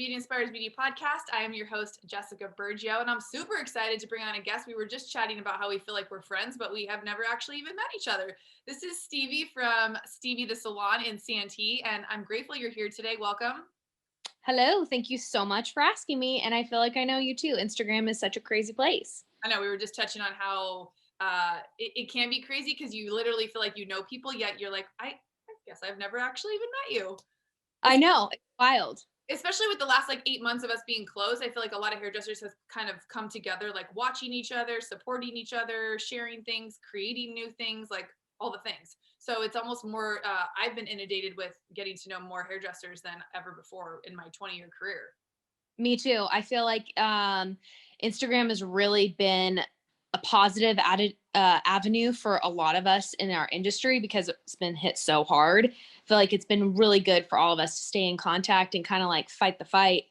Beauty Inspires Beauty podcast. I am your host, Jessica Bergio, and I'm super excited to bring on a guest. We were just chatting about how we feel like we're friends, but we have never actually even met each other. This is Stevie from Stevie the Salon in Santee, and I'm grateful you're here today. Welcome. Hello. Thank you so much for asking me. And I feel like I know you too. Instagram is such a crazy place. I know we were just touching on how it can be crazy because you literally feel like you know people, yet you're like, I guess I've never actually even met you. I know. It's wild. Especially with the last like 8 months of us being closed, I feel like a lot of hairdressers have kind of come together, like watching each other, supporting each other, sharing things, creating new things, like all the things. So it's almost more, I've been inundated with getting to know more hairdressers than ever before in my 20-year career. Me too. I feel like Instagram has really been a positive avenue for a lot of us in our industry because it's been hit so hard. I feel like it's been really good for all of us to stay in contact and kind of like fight the fight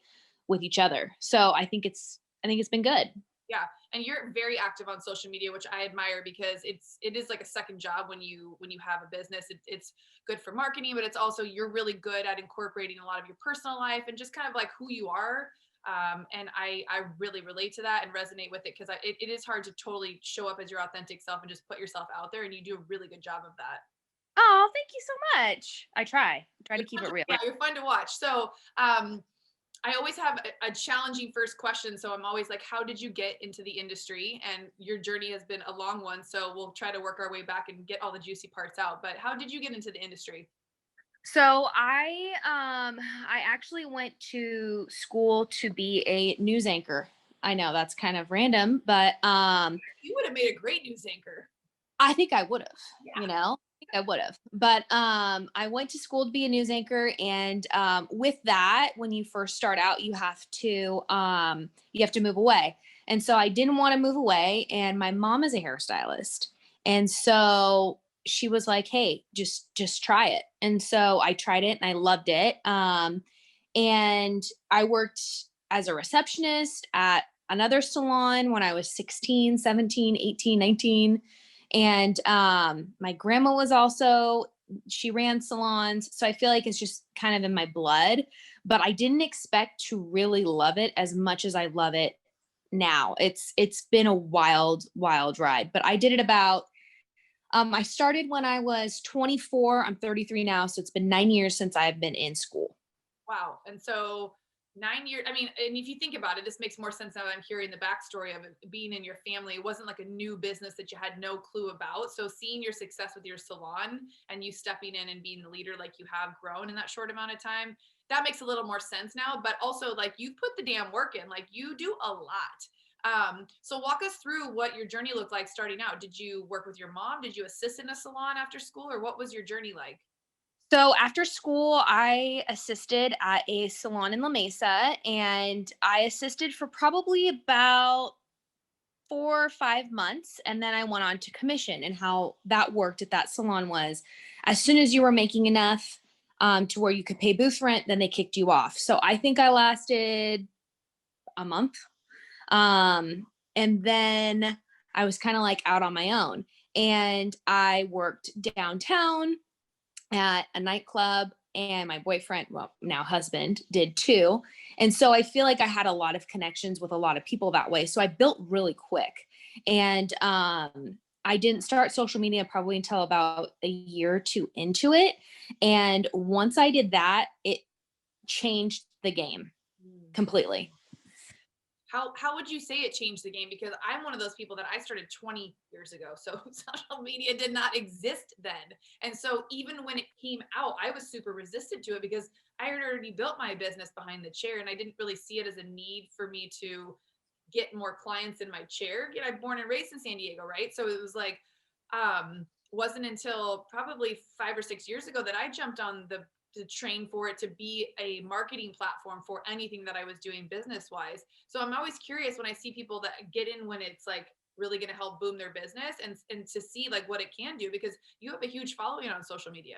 with each other. So I think it's been good. Yeah, and you're very active on social media, which I admire because it is like a second job when you have a business. It's good for marketing, but it's also you're really good at incorporating a lot of your personal life and just kind of like who you are. And I really relate to that and resonate with it because it is hard to totally show up as your authentic self and just put yourself out there, and you do a really good job of that. Oh, thank you so much. I try to keep it real. Yeah, you're fun to watch. So I always have a challenging first question. So I'm always like, how did you get into the industry? And your journey has been a long one. So we'll try to work our way back and get all the juicy parts out. But how did you get into the industry? So I actually went to school to be a news anchor. I know that's kind of random, but You would have made a great news anchor. I think I would have, Yeah. I think I would have. But I went to school to be a news anchor, and with that, when you first start out, you have to move away. And so I didn't want to move away, and my mom is a hairstylist. And so she was like, "Hey, just try it." And so I tried it and I loved it. And I worked as a receptionist at another salon when I was 16, 17, 18, 19. And my grandma was also, she ran salons. So I feel like it's just kind of in my blood, but I didn't expect to really love it as much as I love it now. It's been a wild, wild ride, but I did it about, I started when I was 24. I'm 33 now. So it's been 9 years since I've been in school. Wow. And so 9 years, I mean, and if you think about it, this makes more sense now that I'm hearing the backstory of it being in your family. It wasn't like a new business that you had no clue about. So seeing your success with your salon and you stepping in and being the leader like you have grown in that short amount of time, that makes a little more sense now. But also like you've put the damn work in, like you do a lot. So walk us through what your journey looked like starting out. Did you work with your mom? Did you assist in a salon after school, or what was your journey like? So after school, I assisted at a salon in La Mesa, and I assisted for probably about 4 or 5 months. And then I went on to commission. And how that worked at that salon was as soon as you were making enough to where you could pay booth rent, then they kicked you off. So I think I lasted a month. And then I was kind of like out on my own. And I worked downtown at a nightclub, and my boyfriend, well, now husband, did too. And so I feel like I had a lot of connections with a lot of people that way. So I built really quick. And I didn't start social media probably until about a year or two into it. And once I did that, it changed the game completely. How would you say it changed the game? Because I'm one of those people that I started 20 years ago. So social media did not exist then. And so even when it came out, I was super resistant to it because I had already built my business behind the chair and I didn't really see it as a need for me to get more clients in my chair. You know, I'm born and raised in San Diego, right? So it was like, wasn't until probably 5 or 6 years ago that I jumped on the train for it to be a marketing platform for anything that I was doing business wise. So I'm always curious when I see people that get in when it's like really going to help boom their business and to see like what it can do because you have a huge following on social media.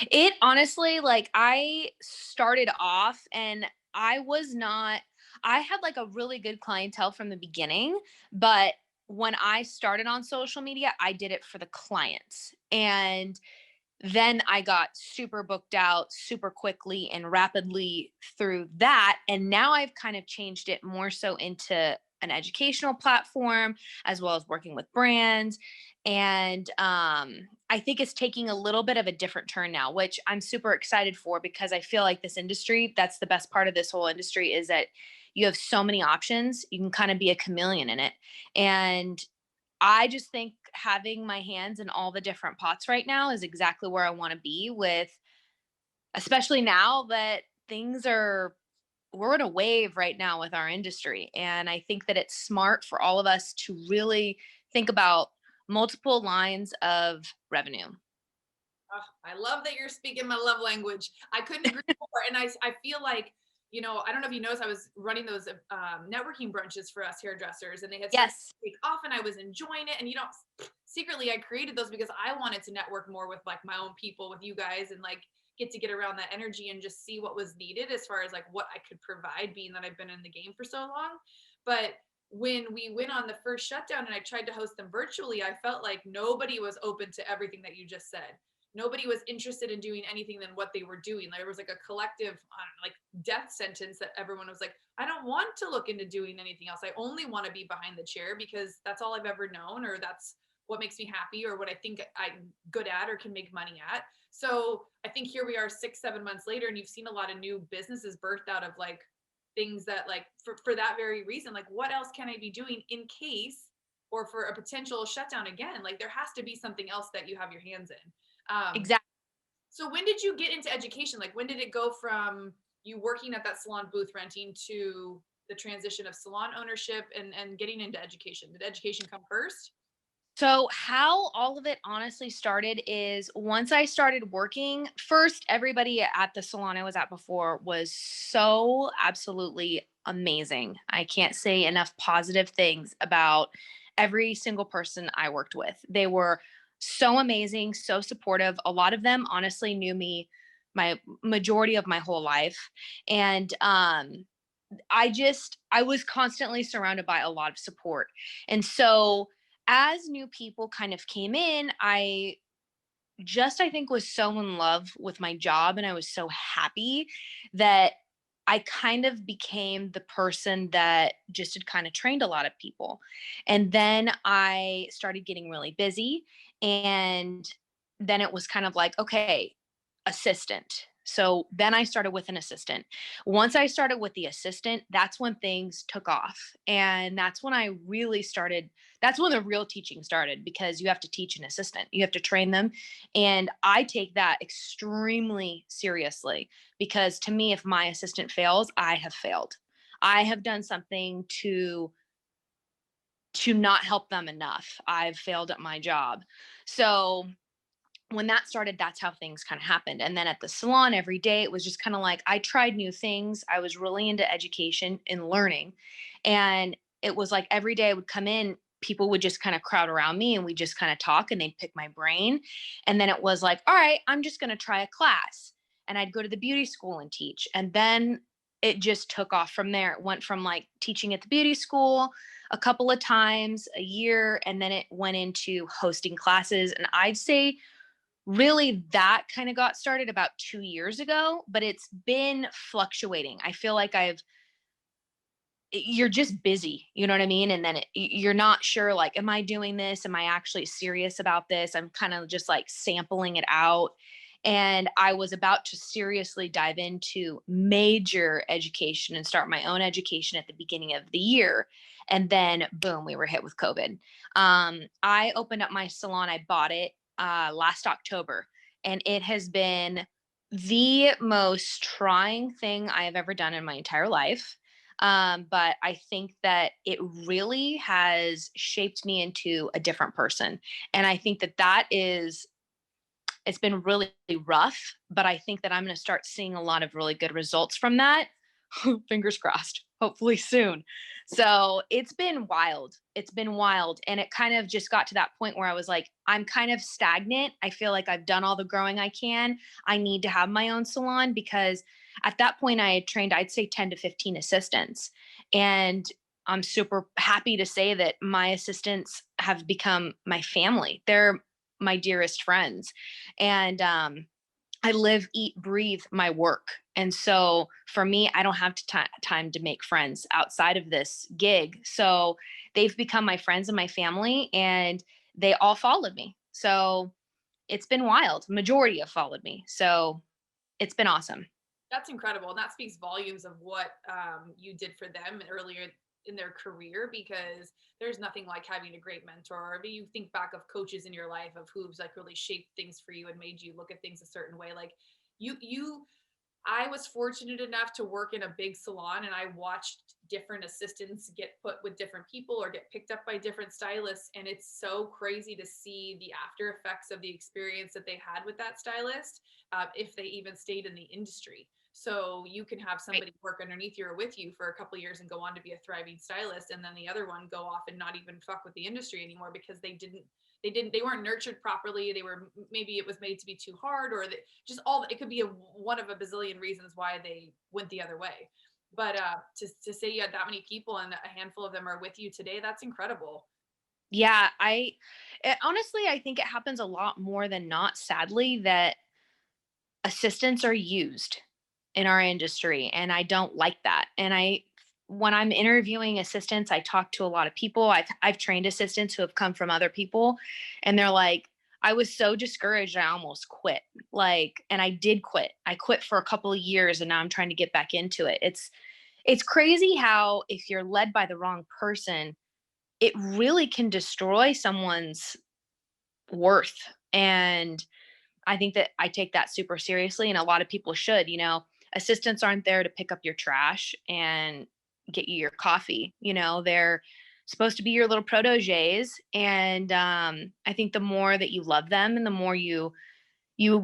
It honestly, like, I started off and I was not, I had like a really good clientele from the beginning, but when I started on social media, I did it for the clients. And Then I got super booked out super quickly and rapidly through that. And now I've kind of changed it more so into an educational platform, as well as working with brands. And I think it's taking a little bit of a different turn now, which I'm super excited for, because I feel like this industry, that's the best part of this whole industry, is that you have so many options. You can kind of be a chameleon in it. And I just think having my hands in all the different pots right now is exactly where I want to be with, especially now that things are, we're in a wave right now with our industry. And I think that it's smart for all of us to really think about multiple lines of revenue. Oh, I love that you're speaking my love language. I couldn't agree more. And I feel like, I don't know if you noticed, I was running those networking brunches for us hairdressers, and they had started Yes. to take off, and I was enjoying it. And secretly, I created those because I wanted to network more with like my own people, with you guys, and like get around that energy and just see what was needed as far as like what I could provide, being that I've been in the game for so long. But when we went on the first shutdown and I tried to host them virtually, I felt like nobody was open to everything that you just said. Nobody was interested in doing anything than what they were doing. There was like a collective, I don't know, like death sentence that everyone was like, I don't want to look into doing anything else. I only want to be behind the chair because that's all I've ever known, or that's what makes me happy, or what I think I'm good at or can make money at. So I think here we are 6, 7 months later, and you've seen a lot of new businesses birthed out of like things that like for that very reason, like what else can I be doing in case, or for a potential shutdown again? Like there has to be something else that you have your hands in. Exactly. So when did you get into education? Like when did it go from you working at that salon booth renting to the transition of salon ownership and getting into education? Did education come first? So, how all of it honestly started is once I started working, first, everybody at the salon I was at before was so absolutely amazing. I can't say enough positive things about every single person I worked with. They were so amazing, so supportive. A lot of them honestly knew me my majority of my whole life. And I was constantly surrounded by a lot of support. And so as new people kind of came in, I think was so in love with my job, and I was so happy that I kind of became the person that just had kind of trained a lot of people. And then I started getting really busy, and then it was kind of like, okay, assistant. So then I started with an assistant. Once I started with the assistant, that's when things took off. And that's when I really started, that's when the real teaching started, because you have to teach an assistant, you have to train them. And I take that extremely seriously, because to me, if my assistant fails, I have failed. I have done something to not help them enough. I've failed at my job. So when that started, that's how things kind of happened. And then at the salon every day, it was just kind of like I tried new things. I was really into education and learning. And it was like every day I would come in, people would just kind of crowd around me and we just kind of talk and they'd pick my brain. And then it was like, all right, I'm just going to try a class. And I'd go to the beauty school and teach. And then it just took off from there. It went from like teaching at the beauty school a couple of times a year, and then it went into hosting classes. And I'd say really that kind of got started about 2 years ago, but it's been fluctuating. I feel like you're just busy, you know what I mean? And then you're not sure, like, am I doing this? Am I actually serious about this? I'm kind of just like sampling it out. And I was about to seriously dive into major education and start my own education at the beginning of the year. And then, boom, we were hit with COVID. I opened up my salon, I bought it last October, and it has been the most trying thing I have ever done in my entire life. But I think that it really has shaped me into a different person. And I think that it's been really rough, but I think that I'm going to start seeing a lot of really good results from that. Fingers crossed, hopefully soon. So it's been wild. It's been wild. And it kind of just got to that point where I was like, I'm kind of stagnant. I feel like I've done all the growing I can. I need to have my own salon, because at that point I had trained, I'd say 10 to 15 assistants. And I'm super happy to say that my assistants have become my family. They're my dearest friends. And I live, eat, breathe my work. And so for me, I don't have time to make friends outside of this gig. So they've become my friends and my family, and they all followed me. So it's been wild. Majority have followed me. So it's been awesome. That's incredible. And that speaks volumes of what you did for them earlier in their career, because there's nothing like having a great mentor. Or you think back of coaches in your life of who's like really shaped things for you and made you look at things a certain way. Like you I was fortunate enough to work in a big salon, and I watched different assistants get put with different people or get picked up by different stylists. And it's so crazy to see the after effects of the experience that they had with that stylist, if they even stayed in the industry. So you can have Right. somebody work underneath you or with you for a couple of years and go on to be a thriving stylist, and then the other one go off and not even fuck with the industry anymore because they weren't nurtured properly. They were, maybe it was made to be too hard, or just all, it could be one of a bazillion reasons why they went the other way. But to say you had that many people and a handful of them are with you today, that's incredible. Yeah, honestly, I think it happens a lot more than not, sadly, that assistants are used in our industry, and I don't like that. And when I'm interviewing assistants, I talk to a lot of people. I've trained assistants who have come from other people, and they're like, I was so discouraged I almost quit. Like, and I did quit. I quit for a couple of years, and now I'm trying to get back into it. It's crazy how if you're led by the wrong person, it really can destroy someone's worth. And I think that I take that super seriously, and a lot of people should. Assistants aren't there to pick up your trash and get you your coffee. They're supposed to be your little proteges. And I think the more that you love them and the more you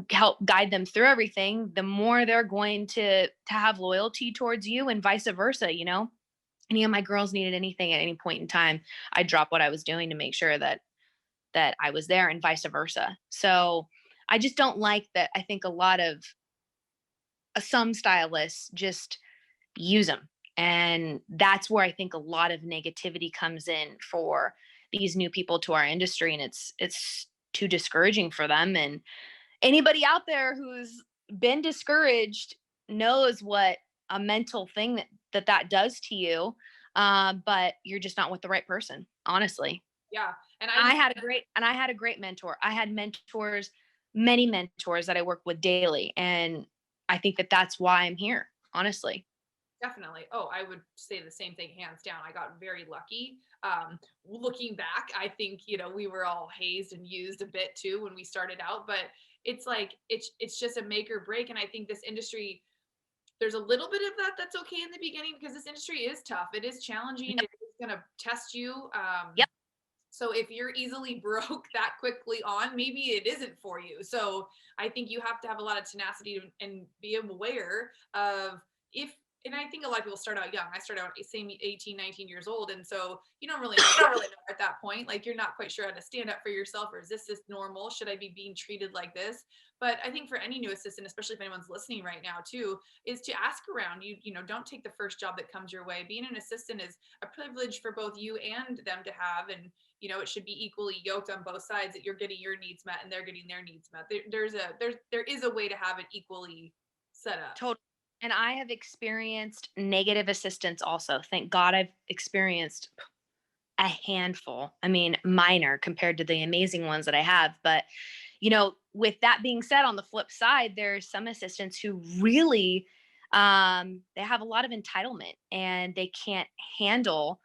help guide them through everything, the more they're going to have loyalty towards you, and vice versa. Any of my girls needed anything at any point in time, I'd drop what I was doing to make sure that I was there, and vice versa. So I just don't like that. I think a lot of some stylists just use them. And that's where I think a lot of negativity comes in for these new people to our industry. And it's too discouraging for them. And anybody out there who's been discouraged knows what a mental thing that does to you. But you're just not with the right person, honestly. Yeah. And I had a great mentor. I had mentors, many mentors that I work with daily, and I think that that's why I'm here, honestly. definitely. Oh, I would say the same thing, hands down. I got very lucky. Looking back, I think, we were all hazed and used a bit too when we started out, but it's like, it's just a make or break. And I think this industry, there's a little bit of that that's okay in the beginning, because this industry is tough. It is challenging. Yep. It is going to test you. Yep. So if you're easily broke that quickly on, maybe it isn't for you. So I think you have to have a lot of tenacity and be aware of, if, and I think a lot of people start out young. I started out same 18, 19 years old. And so you don't really know at that point. Like, you're not quite sure how to stand up for yourself, or is this normal? Should I be being treated like this? But I think for any new assistant, especially if anyone's listening right now too, is to ask around. Don't take the first job that comes your way. Being an assistant is a privilege for both you and them to have. And it should be equally yoked on both sides, that you're getting your needs met and they're getting their needs met. There is a way to have it equally set up. Totally. And I have experienced negative assistants also. Thank God I've experienced a handful. I mean, minor compared to the amazing ones that I have. But, with that being said, on the flip side, there's some assistants who really they have a lot of entitlement, and they can't handle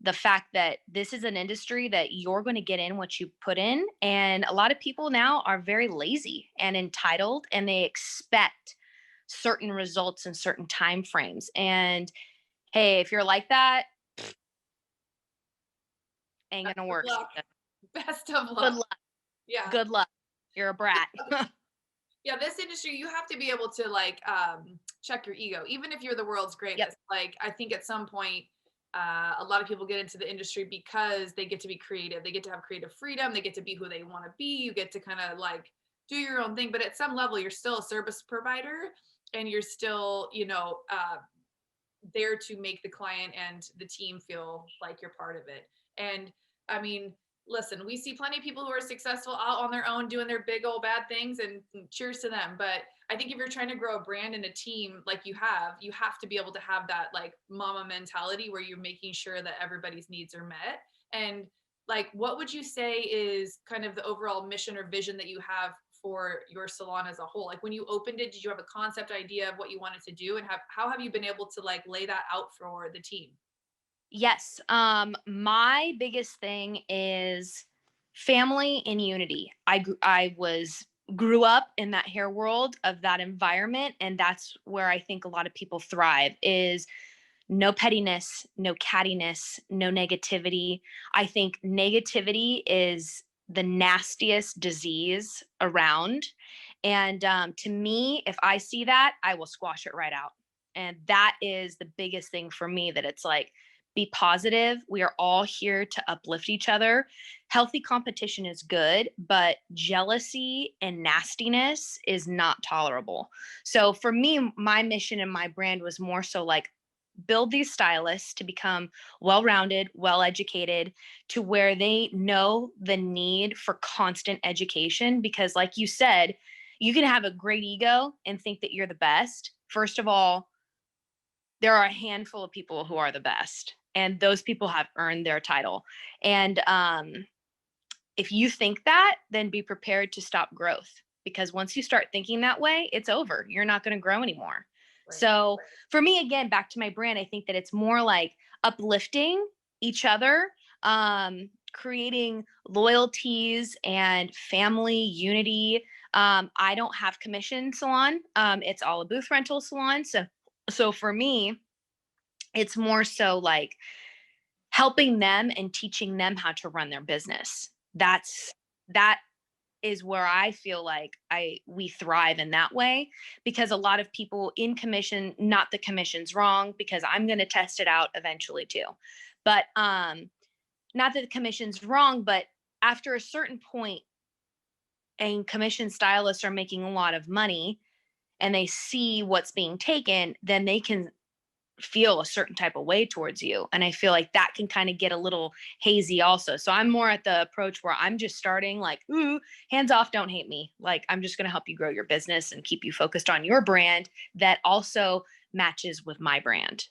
the fact that this is an industry that you're going to get in what you put in. And a lot of people now are very lazy and entitled, and they expect certain results in certain time frames. And hey, if you're like that, ain't Best gonna of work. luck. Best of Good luck. luck. Yeah. Good luck. You're a brat. Yeah, this industry, you have to be able to like check your ego, even if you're the world's Yep. greatest. Like, I think at some point, a lot of people get into the industry because they get to be creative. They get to have creative freedom. They get to be who they want to be. You get to kind of like do your own thing. But at some level, you're still a service provider, and you're still, there to make the client and the team feel like you're part of it. And I mean, listen, we see plenty of people who are successful out on their own doing their big old bad things, and cheers to them. But I think if you're trying to grow a brand and a team like you have to be able to have that like mama mentality where you're making sure that everybody's needs are met. And like, what would you say is kind of the overall mission or vision that you have for your salon as a whole? Like when you opened it, did you have a concept idea of what you wanted to do, and how have you been able to like lay that out for the team? Yes. My biggest thing is family and unity. I grew up in that hair world of that environment, and that's where I think a lot of people thrive is no pettiness, no cattiness, no negativity. I think negativity is the nastiest disease around. And to me, if I see that, I will squash it right out. And that is the biggest thing for me, that it's like, be positive. We are all here to uplift each other. Healthy competition is good, but jealousy and nastiness is not tolerable. So for me, my mission and my brand was more so like, build these stylists to become well-rounded, well-educated, to where they know the need for constant education. Because like you said, you can have a great ego and think that you're the best. First of all, there are a handful of people who are the best, and those people have earned their title. And if you think that, then be prepared to stop growth, because once you start thinking that way, it's over. You're not going to grow anymore. Right. So for me, again, back to my brand, I think that it's more like uplifting each other, creating loyalties and family unity. I don't have commission salon. It's all a booth rental salon. So for me, it's more so like helping them and teaching them how to run their business. That is where I feel like we thrive in that way, because a lot of people in commission, not the commission's wrong, because I'm going to test it out eventually too. But not that the commission's wrong, but after a certain point, and commission stylists are making a lot of money and they see what's being taken, then they can feel a certain type of way towards you. And I feel like that can kind of get a little hazy also. So I'm more at the approach where I'm just starting like, ooh, hands off, don't hate me. Like, I'm just going to help you grow your business and keep you focused on your brand that also matches with my brand.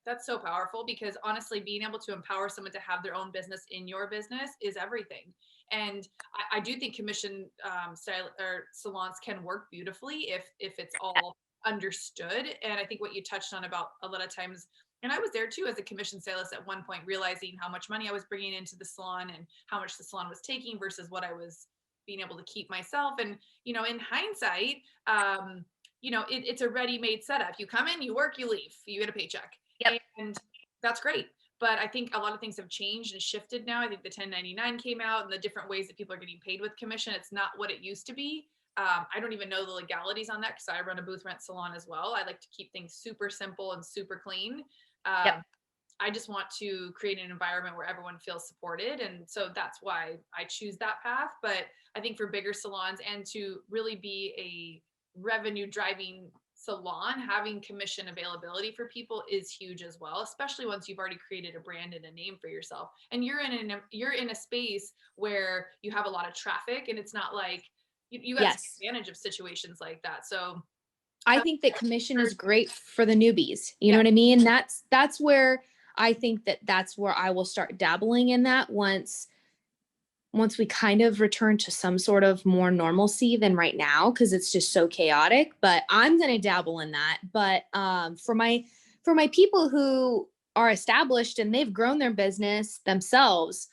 That's so powerful, because honestly, being able to empower someone to have their own business in your business is everything. And I do think commission style or salons can work beautifully if it's all understood. And I think what you touched on about a lot of times, and I was there too as a commission stylist at one point, realizing how much money I was bringing into the salon and how much the salon was taking versus what I was being able to keep myself. And in hindsight, it's a ready-made setup. You come in, you work, you leave, you get a paycheck, Yep. and that's great. But I think a lot of things have changed and shifted now. I think the 1099 came out and the different ways that people are getting paid with commission. It's not what it used to be. I don't even know the legalities on that, because I run a booth rent salon as well. I like to keep things super simple and super clean. Yep. I just want to create an environment where everyone feels supported. And so that's why I choose that path. But I think for bigger salons and to really be a revenue driving salon, having commission availability for people is huge as well, especially once you've already created a brand and a name for yourself. And you're in a space where you have a lot of traffic, and it's not like you got to Yes. take advantage of situations like that. So I think that commission is first, great for the newbies. You know yeah, what I mean? That's where I think that's where I will start dabbling in that once we kind of return to some sort of more normalcy than right now, because it's just so chaotic. But I'm going to dabble in that. But for my people who are established and they've grown their business themselves,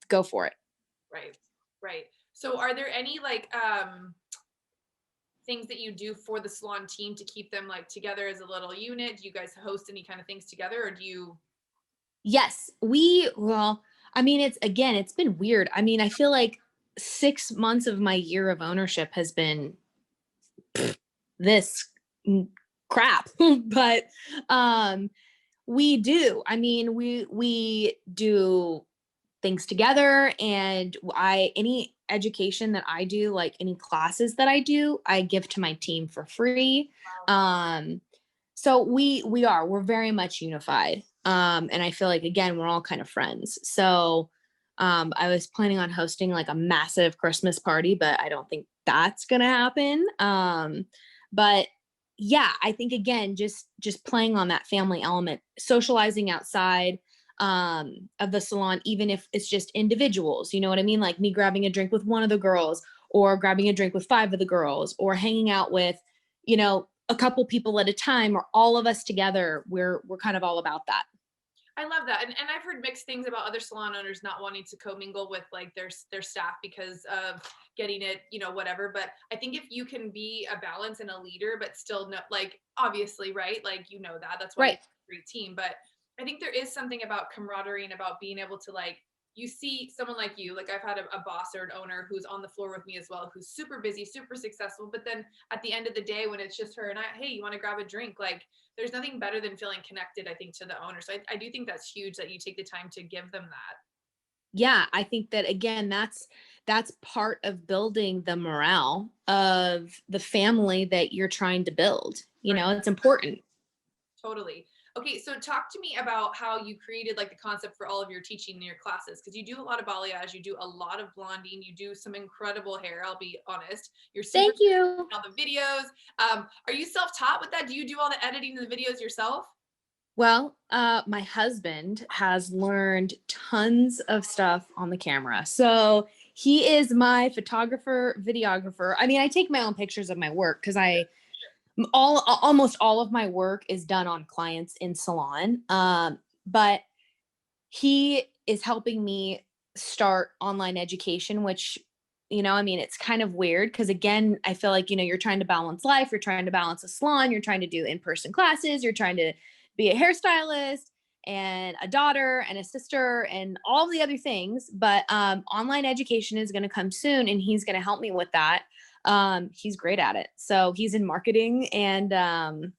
go for it. right. So are there any like things that you do for the salon team to keep them like together as a little unit? Do you guys host any kind of things together, or do you? Yes, well, I mean, it's been weird. I mean, I feel like 6 months of my year of ownership has been this crap. But we do. I mean, we do things together, and any education that I do, like any classes that I do, I give to my team for free. So we're very much unified. And I feel like, again, we're all kind of friends. So I was planning on hosting like a massive Christmas party, but I don't think that's going to happen. But yeah, I think again, just playing on that family element, socializing outside of the salon, even if it's just individuals, you know what I mean? Like me grabbing a drink with one of the girls, or grabbing a drink with five of the girls, or hanging out with, a couple people at a time, or all of us together. We're kind of all about that. I love that. And I've heard mixed things about other salon owners not wanting to commingle with like their staff because of getting it, whatever. But I think if you can be a balance and a leader, but still no, like obviously, right? Like, that's why you have Right. a great team. But I think there is something about camaraderie and about being able to like, you see someone like you, like I've had a boss or an owner who's on the floor with me as well, who's super busy, super successful. But then at the end of the day, when it's just her and I, hey, you want to grab a drink? Like, there's nothing better than feeling connected, I think, to the owner. So I do think that's huge that you take the time to give them that. Yeah, I think that again, that's part of building the morale of the family that you're trying to build. Right. It's important. Totally. Okay, so talk to me about how you created like the concept for all of your teaching in your classes, because you do a lot of balayage, you do a lot of blonding, you do some incredible hair. I'll be honest, you're super Thank you. on the videos. Are you self-taught with that? Do you do all the editing of the videos yourself? Well, my husband has learned tons of stuff on the camera. So he is my photographer, videographer. I mean, I take my own pictures of my work because almost all of my work is done on clients in salon. But he is helping me start online education, which, I mean, it's kind of weird because again, I feel like, you're trying to balance life, you're trying to balance a salon, you're trying to do in-person classes, you're trying to be a hairstylist and a daughter and a sister and all the other things. But online education is going to come soon, and he's going to help me with that. He's great at it. So he's in marketing, and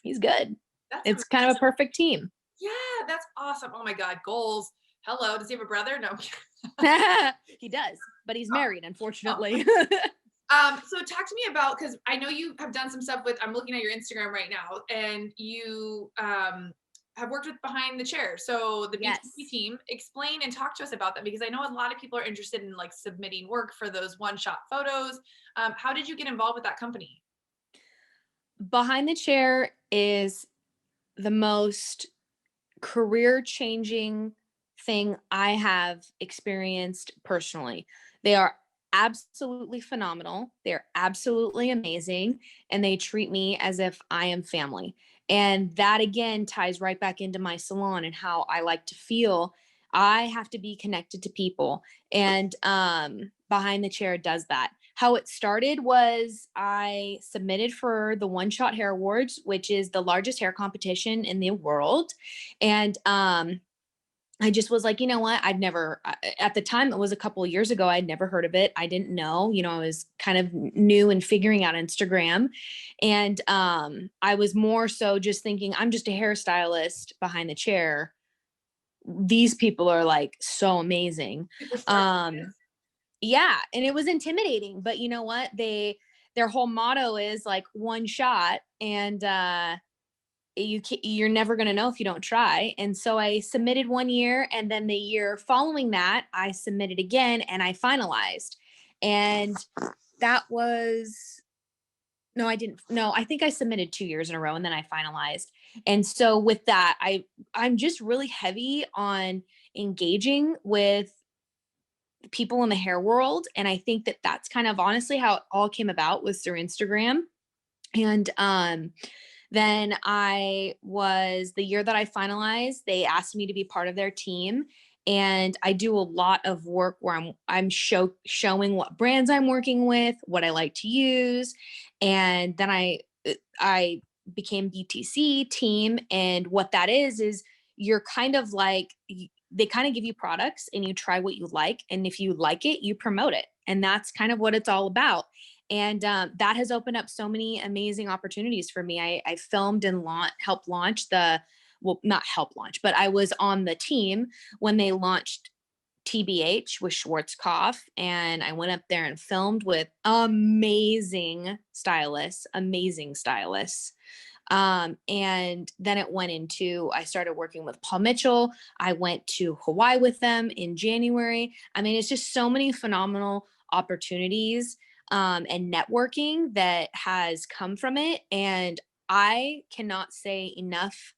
he's good. That's It's kind of a perfect team. Yeah, that's awesome. Oh my God, goals. Hello. Does he have a brother? No. He does, but he's married, unfortunately. So talk to me about, because I know you have done some stuff with, I'm looking at your Instagram right now, and you have worked with Behind the Chair. So the Yes. BTC team, explain and talk to us about that, because I know a lot of people are interested in like submitting work for those one-shot photos. How did you get involved with that company? Behind the Chair is the most career changing thing I have experienced personally. They are absolutely phenomenal. They're absolutely amazing. And they treat me as if I am family. And that again ties right back into my salon and how I like to feel. I have to be connected to people. And Behind the Chair does that. How it started was I submitted for the One Shot Hair Awards, which is the largest hair competition in the world. And I just was like, you know what? At the time, it was a couple of years ago, I'd never heard of it. I didn't know, I was kind of new and figuring out Instagram. And I was more so just thinking, I'm just a hairstylist behind the chair. These people are like so amazing. Yeah. And it was intimidating, but you know what? Their whole motto is like one shot, and you're never going to know if you don't try. And so I submitted one year, and then the year following that I submitted again and I finalized. And that was no, I didn't. No, I think I submitted 2 years in a row and then I finalized. And so with that, I'm just really heavy on engaging with people in the hair world. And I think that that's kind of honestly how it all came about, was through Instagram. And then the year that I finalized, they asked me to be part of their team. And I do a lot of work where I'm showing what brands I'm working with, what I like to use. And then I became BTC team. And what that is you're kind of like, they kind of give you products and you try what you like. And if you like it, you promote it. And that's kind of what it's all about. And that has opened up so many amazing opportunities for me. I filmed and helped launch not help launch, but I was on the team when they launched TBH with Schwarzkopf. And I went up there and filmed with amazing stylists. And then it went into, I started working with Paul Mitchell. I went to Hawaii with them in January. I mean, it's just so many phenomenal opportunities and networking that has come from it. And I cannot say enough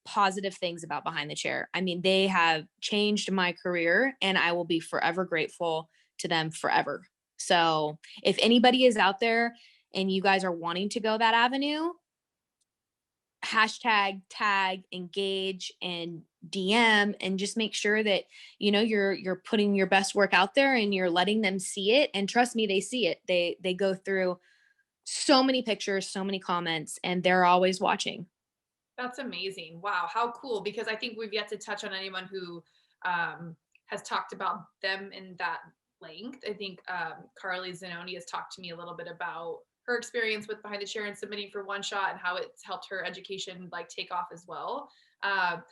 positive things about Behind the Chair. I mean, they have changed my career and I will be forever grateful to them forever. So if anybody is out there and you guys are wanting to go that avenue, hashtag tag engage and DM, and just make sure that you're putting your best work out there and you're letting them see it. And trust me, they see it. They go through so many pictures, so many comments, and they're always watching. That's amazing. Wow, how cool. Because I think we've yet to touch on anyone who has talked about them in that length. I think Carly Zanoni has talked to me a little bit about her experience with Behind the Chair and submitting for One Shot and how it's helped her education like take off as well.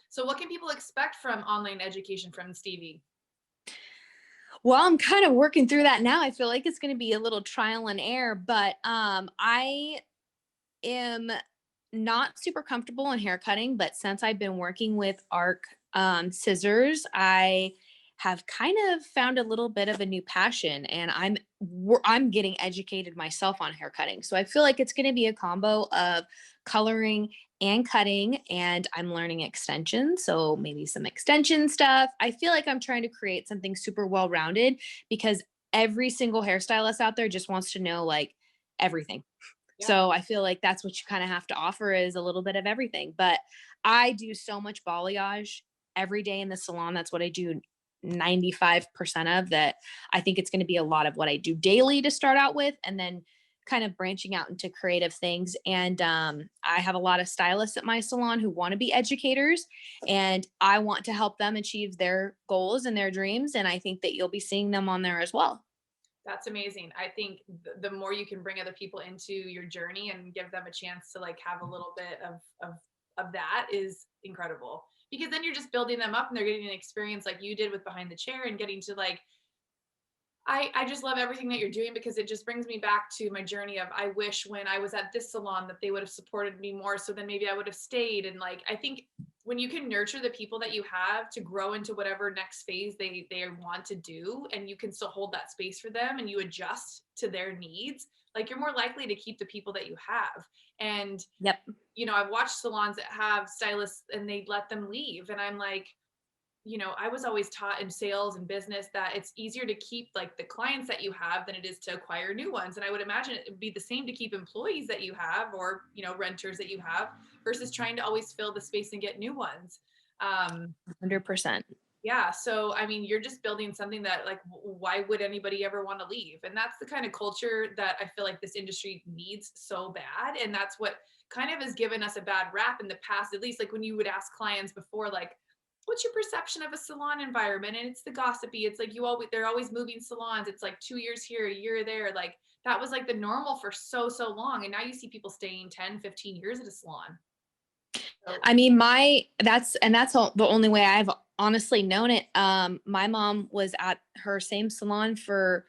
So what can people expect from online education from Stevie? Well, I'm kind of working through that now. I feel like it's going to be a little trial and error, but I am not super comfortable in hair cutting, but since I've been working with arc scissors, I have kind of found a little bit of a new passion, and I'm getting educated myself on hair cutting. So I feel like it's going to be a combo of coloring and cutting, and I'm learning extensions, so maybe some extension stuff. I feel like I'm trying to create something super well rounded because every single hairstylist out there just wants to know like everything. Yeah. So I feel like that's what you kind of have to offer is a little bit of everything. But I do so much balayage every day in the salon. That's what I do 95% of that. I think it's going to be a lot of what I do daily to start out with, and then kind of branching out into creative things. And I have a lot of stylists at my salon who want to be educators, and I want to help them achieve their goals and their dreams. And I think that you'll be seeing them on there as well. That's amazing. I think the more you can bring other people into your journey and give them a chance to like have a little bit of that is incredible. Because then you're just building them up and they're getting an experience like you did with Behind the Chair and getting to like I just love everything that you're doing because it just brings me back to my journey of I wish when I was at this salon that they would have supported me more so then maybe I would have stayed. And like I think when you can nurture the people that you have to grow into whatever next phase they want to do and you can still hold that space for them and you adjust to their needs, like you're more likely to keep the people that you have. And Yep. I've watched salons that have stylists and they let them leave and I'm like, I was always taught in sales and business that it's easier to keep like the clients that you have than it is to acquire new ones. And I would imagine it would be the same to keep employees that you have or, renters that you have versus trying to always fill the space and get new ones. 100%. Yeah. So, I mean, you're just building something that like, why would anybody ever want to leave? And that's the kind of culture that I feel like this industry needs so bad. And that's what kind of has given us a bad rap in the past, at least like when you would ask clients before, like, what's your perception of a salon environment? And it's the gossipy. It's like they're always moving salons. It's like 2 years here, a year there. Like that was like the normal for so, so long. And now you see people staying 10, 15 years at a salon. So, I mean, that's the only way I've honestly known it. My mom was at her same salon for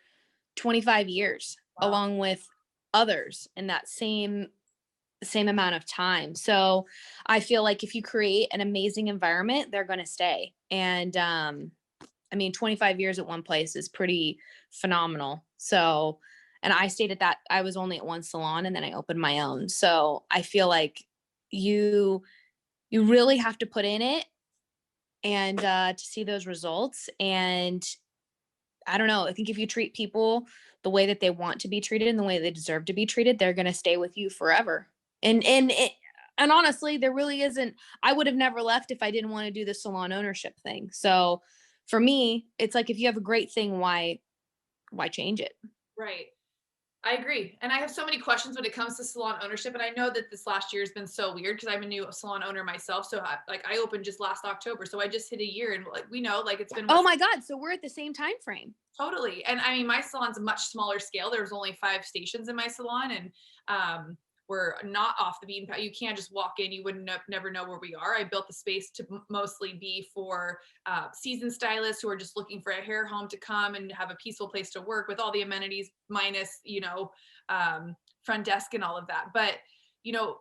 25 years, wow. along with others in that same amount of time. So I feel like if you create an amazing environment, they're going to stay. And I mean, 25 years at one place is pretty phenomenal. So, and I stayed at that. I was only at one salon, and then I opened my own. So I feel like you you really have to put in it and to see those results. And I don't know, I think if you treat people the way that they want to be treated and the way they deserve to be treated, they're going to stay with you forever. And honestly, there really isn't, I would have never left if I didn't want to do the salon ownership thing. So for me, it's like if you have a great thing, why change it? Right. I agree. And I have so many questions when it comes to salon ownership. And I know that this last year has been so weird because I'm a new salon owner myself. So I opened just last October. So I just hit a year and like, we know, like it's been Oh my god, so we're at the same time frame. totally. And I mean, my salon's a much smaller scale. There's only 5 stations in my salon and we're not off the beaten path. You can't just walk in. You wouldn't never know where we are. I built the space to mostly be for seasoned stylists who are just looking for a hair home to come and have a peaceful place to work with all the amenities minus, front desk and all of that. But, you know,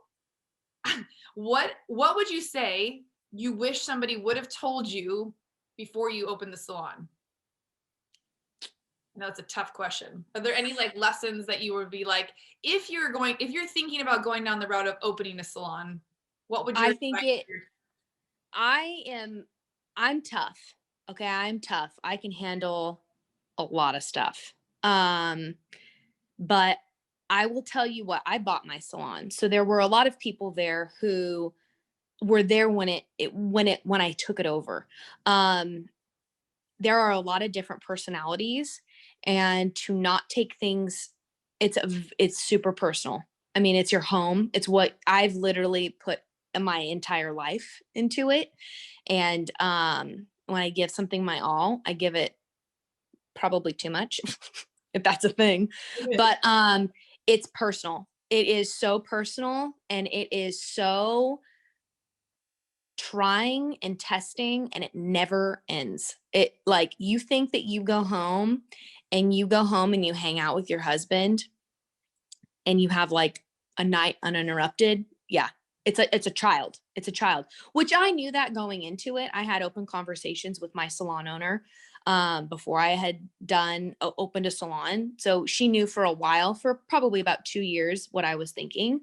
what would you say you wish somebody would have told you before you opened the salon? I know it's a tough question. Are there any like lessons that you would be like, if you're thinking about going down the route of opening a salon, what would your I think advice it be? I am I'm tough. Okay, I'm tough. I can handle a lot of stuff. But I will tell you what, I bought my salon. So there were a lot of people there who were there when I took it over. Um there are a lot of different personalities, and to not take things, it's super personal. I mean, it's your home. It's what I've literally put my entire life into it. And when I give something my all, I give it probably too much, if that's a thing. It is. But it's personal. It is so personal, and it is so trying and testing, and it never ends. It like you think that you go home and you hang out with your husband and you have like a night uninterrupted. Yeah. It's a child. It's a child. Which I knew that going into it. I had open conversations with my salon owner before I had opened a salon. So she knew for a while, for probably about 2 years, what I was thinking.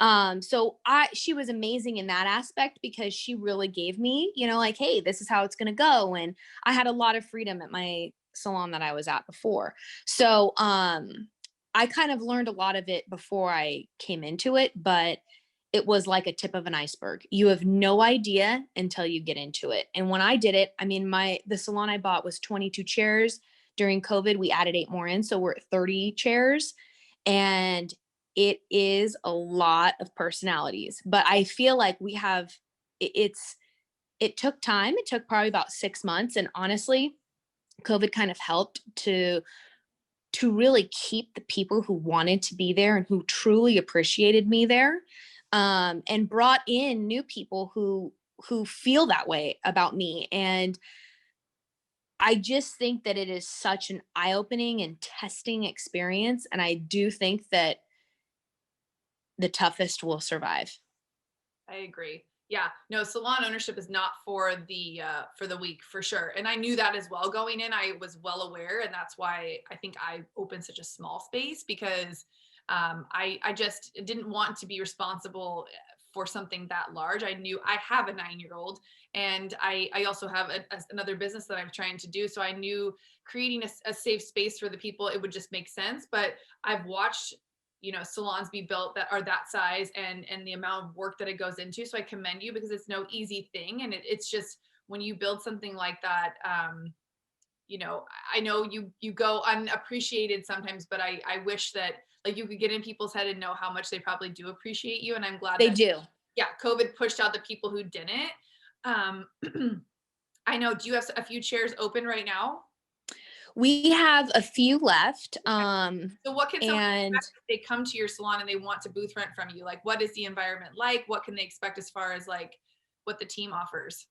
She was amazing in that aspect because she really gave me, like, hey, this is how it's gonna go. And I had a lot of freedom at my salon that I was at before. So I kind of learned a lot of it before I came into it, but it was like a tip of an iceberg. You have no idea until you get into it. And when I did it, I mean, the salon I bought was 22 chairs. During COVID, we added 8 more in, so we're at 30 chairs. And it is a lot of personalities. But I feel like it took time. It took probably about 6 months. And honestly, COVID kind of helped to really keep the people who wanted to be there and who truly appreciated me there, and brought in new people who feel that way about me. And I just think that it is such an eye-opening and testing experience, and I do think that the toughest will survive. I agree. Yeah, no, salon ownership is not for the weak for sure. And I knew that as well going in. I was well aware, and that's why I think I opened such a small space because I just didn't want to be responsible for something that large. I knew I have a 9-year old, and I also have another business that I'm trying to do. So I knew creating a safe space for the people, it would just make sense. But I've watched salons be built that are that size and the amount of work that it goes into. So I commend you because it's no easy thing. And it's just when you build something like that, I know you go unappreciated sometimes, but I wish that like you could get in people's head and know how much they probably do appreciate you. And I'm glad They that, do. yeah, COVID pushed out the people who didn't. Um, I know, do you have a few chairs open right now? We have a few left. So what can somebody And expect if they come to your salon and they want to booth rent from you? Like, what is the environment like? What can they expect as far as like what the team offers?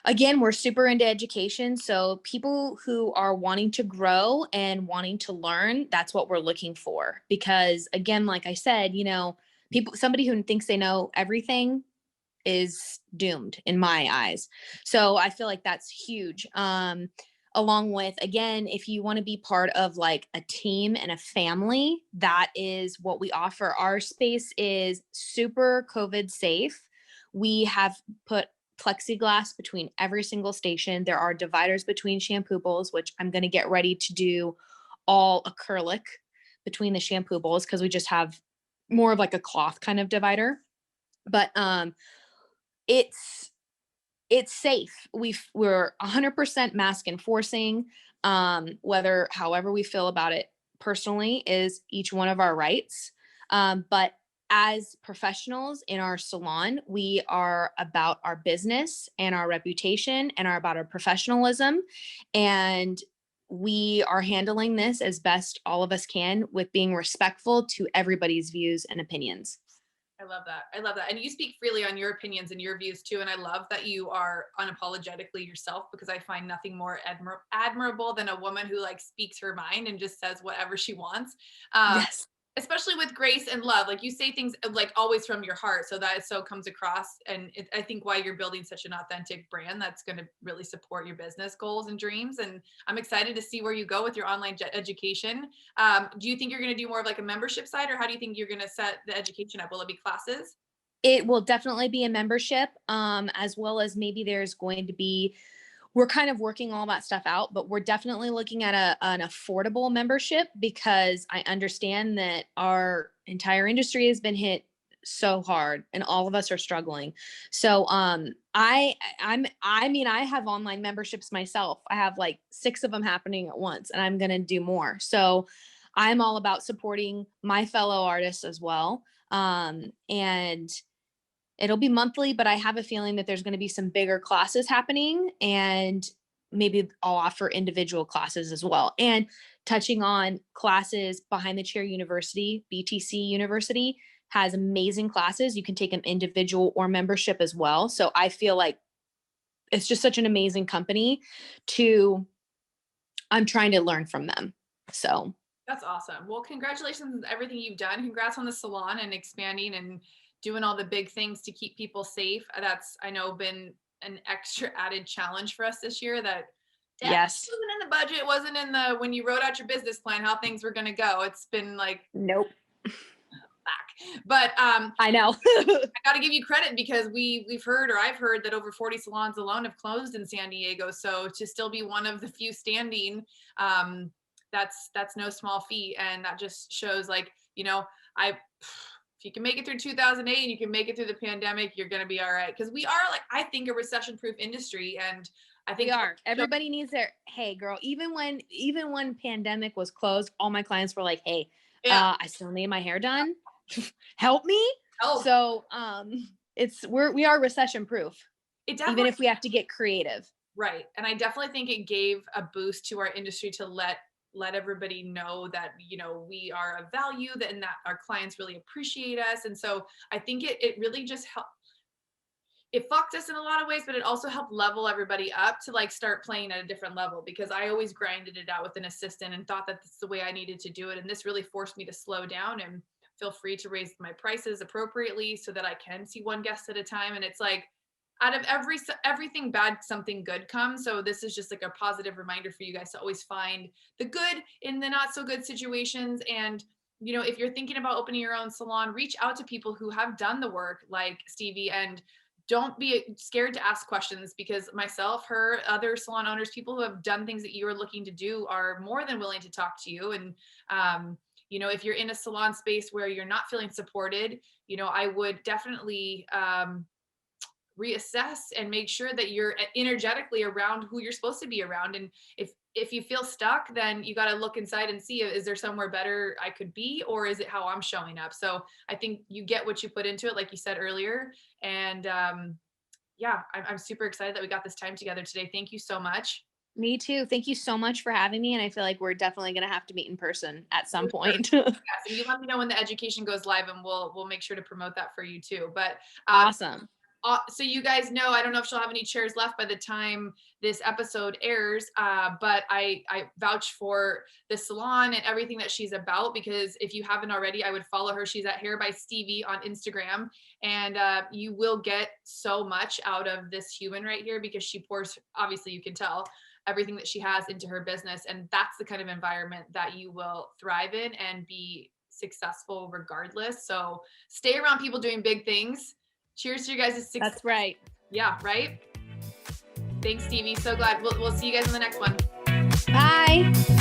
again, we're super into education. So people who are wanting to grow and wanting to learn, that's what we're looking for. Because again, like I said, somebody who thinks they know everything is doomed in my eyes. So I feel like that's huge. Along with, again, if you want to be part of like a team and a family, that is what we offer. Our space is super COVID safe. We have put plexiglass between every single station. There are dividers between shampoo bowls, which I'm going to get ready to do all acrylic between the shampoo bowls because we just have more of like a cloth kind of divider. But it's it's safe. We're 100% mask enforcing. Whether however we feel about it personally is each one of our rights. But as professionals in our salon, we are about our business and our reputation and are about our professionalism. And we are handling this as best all of us can with being respectful to everybody's views and opinions. I love that. I love that. And you speak freely on your opinions and your views too. And I love that you are unapologetically yourself because I find nothing more admirable than a woman who like speaks her mind and just says whatever she wants. Um, Yes. especially with grace and love, like you say things like always from your heart, so that it so comes across. And I think why you're building such an authentic brand that's going to really support your business goals and dreams. And I'm excited to see where you go with your online education. Do you think you're going to do more of like a membership site, or how do you think you're going to set the education up? Will it be classes? It will definitely be a membership, as well as maybe there's going to be, we're kind of working all that stuff out, but we're definitely looking at an affordable membership, because I understand that our entire industry has been hit so hard and all of us are struggling. So I mean, I have online memberships myself. I have like 6 of them happening at once, and I'm going to do more. So I'm all about supporting my fellow artists as well. And it'll be monthly, but I have a feeling that there's going to be some bigger classes happening, and maybe I'll offer individual classes as well. And touching on classes, Behind the Chair University, BTC University has amazing classes. You can take them individual or membership as well. So I feel like it's just such an amazing company to, I'm trying to learn from them. So That's awesome. Well, congratulations on everything you've done. Congrats on the salon and expanding and doing all the big things to keep people safe. That's, I know, been an extra added challenge for us this year that definitely yes, wasn't in the budget, wasn't in the, when you wrote out your business plan, how things were going to go. It's been like nope, back. But I know. I got to give you credit, because we've heard, or I've heard, that over 40 salons alone have closed in San Diego. So to still be one of the few standing, that's no small feat. And that just shows, like, if you can make it through 2008 and you can make it through the pandemic, you're going to be all right. Because we are, like, I think, a recession proof industry. And I think We are. Everybody needs their, hey girl, even when pandemic was closed, all my clients were like, hey, yeah, I still need my hair done. Help me. help. So we are recession proof, It even definitely, if we have to get creative. right. And I definitely think it gave a boost to our industry to let everybody know that, we are of value, that, and that our clients really appreciate us. And so I think it really just helped. It fucked us in a lot of ways, but it also helped level everybody up to, like, start playing at a different level, because I always grinded it out with an assistant and thought that that's the way I needed to do it. And this really forced me to slow down and feel free to raise my prices appropriately so that I can see one guest at a time. And it's like, out of everything bad, something good comes. So this is just like a positive reminder for you guys to always find the good in the not so good situations. And if you're thinking about opening your own salon, reach out to people who have done the work, like Stevie, and don't be scared to ask questions, because myself, her, other salon owners, people who have done things that you are looking to do, are more than willing to talk to you. And if you're in a salon space where you're not feeling supported, I would definitely reassess and make sure that you're energetically around who you're supposed to be around. And if you feel stuck, then you got to look inside and see, is there somewhere better I could be, or is it how I'm showing up? So I think you get what you put into it, like you said earlier. And yeah, I'm super excited that we got this time together today. Thank you so much. Me too. Thank you so much for having me. And I feel like we're definitely going to have to meet in person at some For sure. point. Yes, and you let me know when the education goes live, and we'll make sure to promote that for you too. But Awesome. so you guys know, I don't know if she'll have any chairs left by the time this episode airs, but I vouch for the salon and everything that she's about, because if you haven't already, I would follow her. She's at Hair by Stevie on Instagram, and you will get so much out of this human right here, because she pours, obviously you can tell, everything that she has into her business. And that's the kind of environment that you will thrive in and be successful regardless. So stay around people doing big things. Cheers to you guys' success. That's right. Yeah, right? Thanks, Stevie. So glad. We'll see you guys in the next one. Bye.